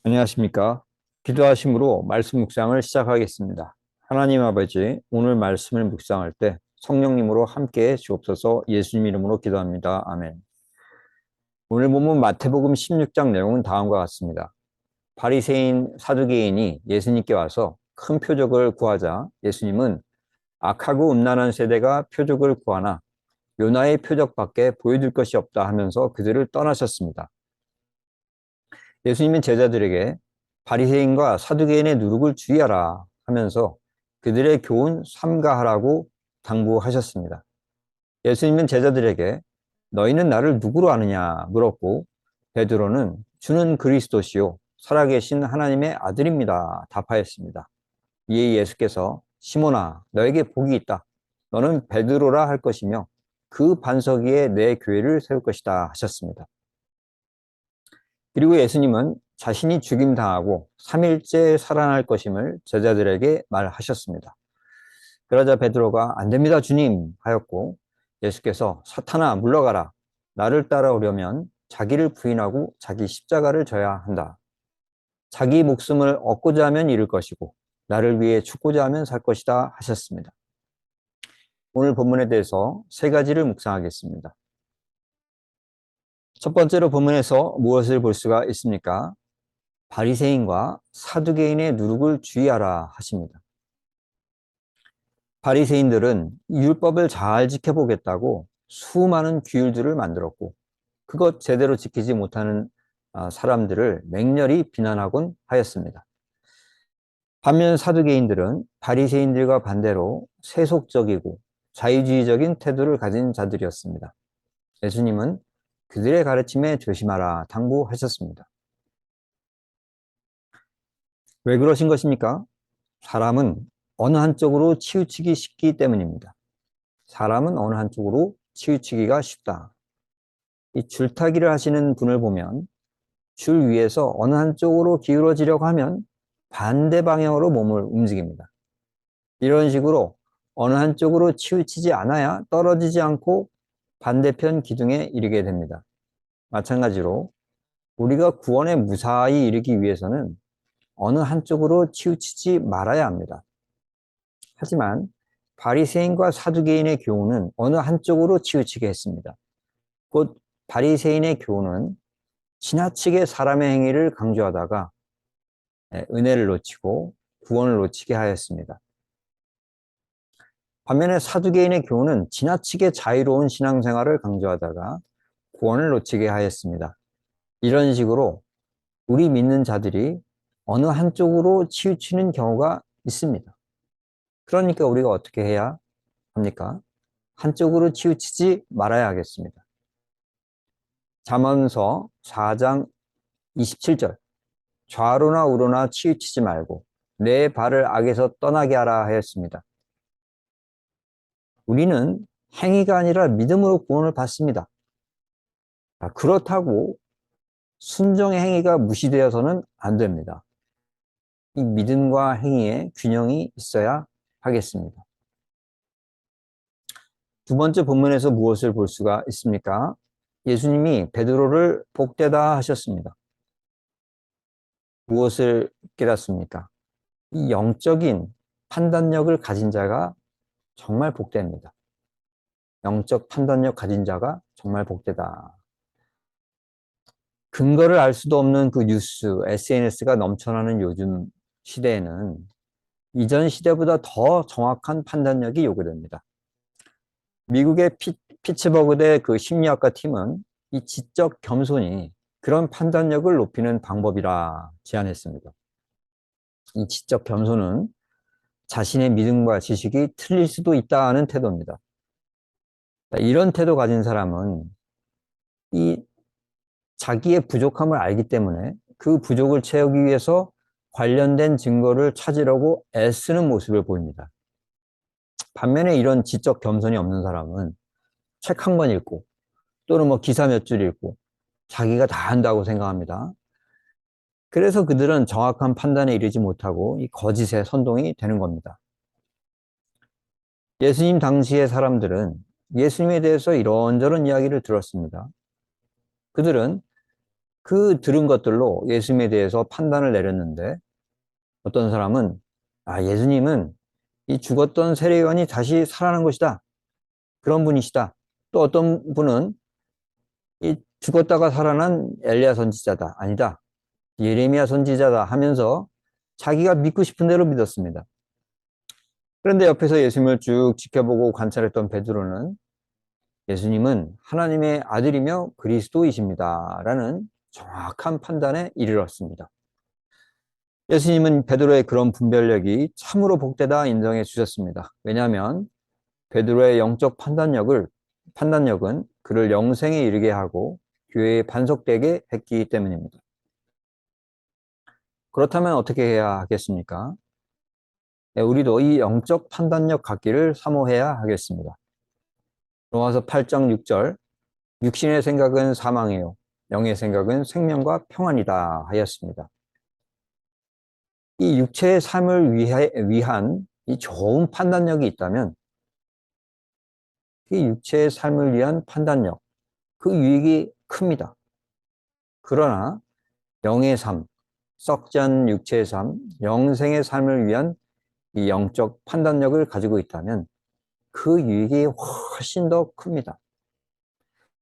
안녕하십니까. 기도하심으로 말씀 묵상을 시작하겠습니다. 하나님 아버지, 오늘 말씀을 묵상할 때 성령님으로 함께해 주옵소서. 예수님 이름으로 기도합니다. 아멘. 오늘 본문 마태복음 16장 내용은 다음과 같습니다. 바리새인 사두개인이 예수님께 와서 큰 표적을 구하자 예수님은 악하고 음란한 세대가 표적을 구하나 요나의 표적밖에 보여줄 것이 없다 하면서 그들을 떠나셨습니다. 예수님은 제자들에게 바리새인과 사두개인의 누룩을 주의하라 하면서 그들의 교훈 삼가하라고 당부하셨습니다. 예수님은 제자들에게 너희는 나를 누구로 아느냐 물었고 베드로는 주는 그리스도시요 살아계신 하나님의 아들입니다 답하였습니다. 이에 예수께서 시몬아 너에게 복이 있다. 너는 베드로라 할 것이며 그 반석 위에 내 교회를 세울 것이다 하셨습니다. 그리고 예수님은 자신이 죽임당하고 3일째 살아날 것임을 제자들에게 말하셨습니다. 그러자 베드로가 안 됩니다, 주님 하였고 예수께서 사탄아 물러가라. 나를 따라오려면 자기를 부인하고 자기 십자가를 져야 한다. 자기 목숨을 얻고자 하면 잃을 것이고 나를 위해 죽고자 하면 살 것이다 하셨습니다. 오늘 본문에 대해서 세 가지를 묵상하겠습니다. 첫 번째로 본문에서 무엇을 볼 수가 있습니까? 바리새인과 사두개인의 누룩을 주의하라 하십니다. 바리새인들은 율법을 잘 지켜보겠다고 수많은 규율들을 만들었고 그것 제대로 지키지 못하는 사람들을 맹렬히 비난하곤 하였습니다. 반면 사두개인들은 바리새인들과 반대로 세속적이고 자유주의적인 태도를 가진 자들이었습니다. 예수님은 그들의 가르침에 조심하라 당부하셨습니다. 왜 그러신 것입니까? 사람은 어느 한쪽으로 치우치기 쉽기 때문입니다. 사람은 어느 한쪽으로 치우치기가 쉽다. 이 줄타기를 하시는 분을 보면 줄 위에서 어느 한쪽으로 기울어지려고 하면 반대 방향으로 몸을 움직입니다. 이런 식으로 어느 한쪽으로 치우치지 않아야 떨어지지 않고 반대편 기둥에 이르게 됩니다. 마찬가지로 우리가 구원에 무사히 이르기 위해서는 어느 한쪽으로 치우치지 말아야 합니다. 하지만 바리새인과 사두개인의 교훈은 어느 한쪽으로 치우치게 했습니다. 곧 바리새인의 교훈은 지나치게 사람의 행위를 강조하다가 은혜를 놓치고 구원을 놓치게 하였습니다. 반면에 사두개인의 교훈은 지나치게 자유로운 신앙생활을 강조하다가 구원을 놓치게 하였습니다. 이런 식으로 우리 믿는 자들이 어느 한쪽으로 치우치는 경우가 있습니다. 그러니까 우리가 어떻게 해야 합니까? 한쪽으로 치우치지 말아야 하겠습니다. 잠언서 4장 27절 좌로나 우로나 치우치지 말고 내 발을 악에서 떠나게 하라 하였습니다. 우리는 행위가 아니라 믿음으로 구원을 받습니다. 그렇다고 순종의 행위가 무시되어서는 안 됩니다. 이 믿음과 행위의 균형이 있어야 하겠습니다. 두 번째 본문에서 무엇을 볼 수가 있습니까? 예수님이 베드로를 복되다 하셨습니다. 무엇을 깨닫습니까? 이 영적인 판단력을 가진 자가 정말 복됩니다. 영적 판단력 가진 자가 정말 복되다. 근거를 알 수도 없는 그 뉴스, SNS가 넘쳐나는 요즘 시대에는 이전 시대보다 더 정확한 판단력이 요구됩니다. 미국의 피츠버그대 그 심리학과 팀은 이 지적 겸손이 그런 판단력을 높이는 방법이라 제안했습니다. 이 지적 겸손은 자신의 믿음과 지식이 틀릴 수도 있다는 태도입니다. 이런 태도 가진 사람은 이 자기의 부족함을 알기 때문에 그 부족을 채우기 위해서 관련된 증거를 찾으려고 애쓰는 모습을 보입니다. 반면에 이런 지적 겸손이 없는 사람은 책 한 권 읽고 또는 뭐 기사 몇 줄 읽고 자기가 다 한다고 생각합니다. 그래서 그들은 정확한 판단에 이르지 못하고 이 거짓의 선동이 되는 겁니다. 예수님 당시의 사람들은 예수님에 대해서 이런저런 이야기를 들었습니다. 그들은 그 들은 것들로 예수님에 대해서 판단을 내렸는데 어떤 사람은 예수님은 이 죽었던 세례요한이 다시 살아난 것이다. 그런 분이시다. 또 어떤 분은 이 죽었다가 살아난 엘리야 선지자다. 아니다. 예레미야 선지자다 하면서 자기가 믿고 싶은 대로 믿었습니다. 그런데 옆에서 예수님을 쭉 지켜보고 관찰했던 베드로는 예수님은 하나님의 아들이며 그리스도이십니다. 라는 정확한 판단에 이르렀습니다. 예수님은 베드로의 그런 분별력이 참으로 복되다 인정해 주셨습니다. 왜냐하면 베드로의 영적 판단력은 그를 영생에 이르게 하고 교회에 반석되게 했기 때문입니다. 그렇다면 어떻게 해야 하겠습니까? 우리도 이 영적 판단력 갖기를 사모해야 하겠습니다. 로마서 8장 6절 육신의 생각은 사망이요 영의 생각은 생명과 평안이다 하였습니다. 이 육체의 삶을 위한 이 좋은 판단력이 있다면 이 육체의 삶을 위한 판단력, 그 유익이 큽니다. 그러나 영의 삶, 썩지 않은 육체의 삶, 영생의 삶을 위한 이 영적 판단력을 가지고 있다면 그 유익이 훨씬 더 큽니다.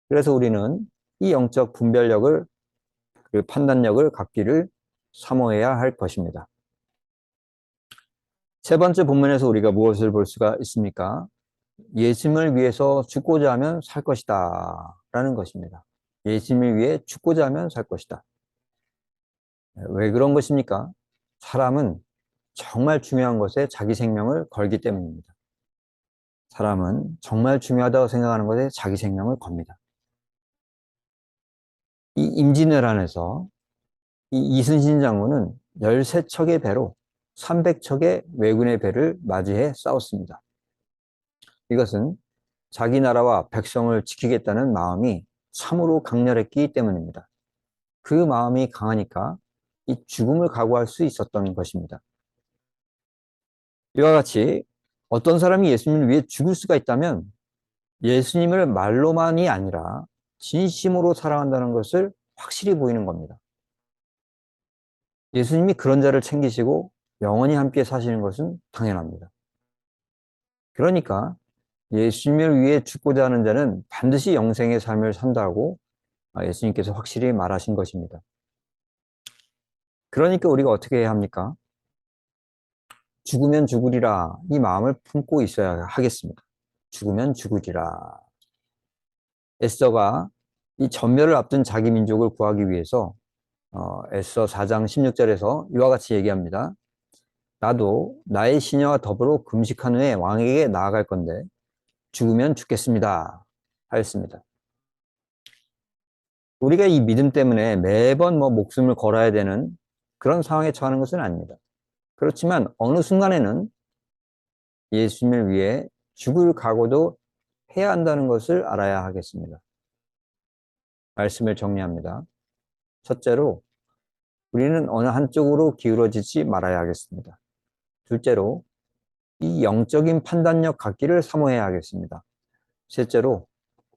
그래서 우리는 이 영적 분별력을, 그 판단력을 갖기를 사모해야 할 것입니다. 세 번째 본문에서 우리가 무엇을 볼 수가 있습니까? 예수님을 위해서 죽고자 하면 살 것이다 라는 것입니다. 예수님을 위해 죽고자 하면 살 것이다. 왜 그런 것입니까? 사람은 정말 중요한 것에 자기 생명을 걸기 때문입니다. 사람은 정말 중요하다고 생각하는 것에 자기 생명을 겁니다. 이 임진왜란에서 이 이순신 장군은 13척의 배로 300척의 왜군의 배를 맞이해 싸웠습니다. 이것은 자기 나라와 백성을 지키겠다는 마음이 참으로 강렬했기 때문입니다. 그 마음이 강하니까 이 죽음을 각오할 수 있었던 것입니다. 이와 같이 어떤 사람이 예수님을 위해 죽을 수가 있다면 예수님을 말로만이 아니라 진심으로 사랑한다는 것을 확실히 보이는 겁니다. 예수님이 그런 자를 챙기시고 영원히 함께 사시는 것은 당연합니다. 그러니까 예수님을 위해 죽고자 하는 자는 반드시 영생의 삶을 산다고 예수님께서 확실히 말하신 것입니다. 그러니까 우리가 어떻게 해야 합니까? 죽으면 죽으리라 이 마음을 품고 있어야 하겠습니다. 죽으면 죽으리라. 에스더가 이 전멸을 앞둔 자기 민족을 구하기 위해서 에스더 4장 16절에서 이와 같이 얘기합니다. 나도 나의 시녀와 더불어 금식한 후에 왕에게 나아갈 건데 죽으면 죽겠습니다 하였습니다. 우리가 이 믿음 때문에 매번 목숨을 걸어야 되는 그런 상황에 처하는 것은 아닙니다. 그렇지만 어느 순간에는 예수님을 위해 죽을 각오도 해야 한다는 것을 알아야 하겠습니다. 말씀을 정리합니다. 첫째로 우리는 어느 한쪽으로 기울어지지 말아야 하겠습니다. 둘째로 이 영적인 판단력 갖기를 사모해야 하겠습니다. 셋째로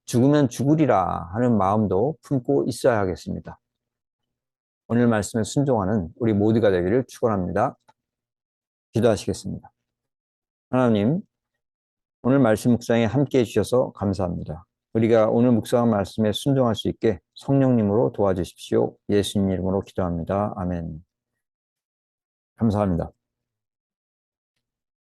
죽으면 죽으리라 하는 마음도 품고 있어야 하겠습니다. 오늘 말씀에 순종하는 우리 모두가 되기를 축원합니다. 기도하시겠습니다. 하나님, 오늘 말씀 묵상에 함께해 주셔서 감사합니다. 우리가 오늘 묵상한 말씀에 순종할 수 있게 성령님으로 도와주십시오. 예수님 이름으로 기도합니다. 아멘. 감사합니다.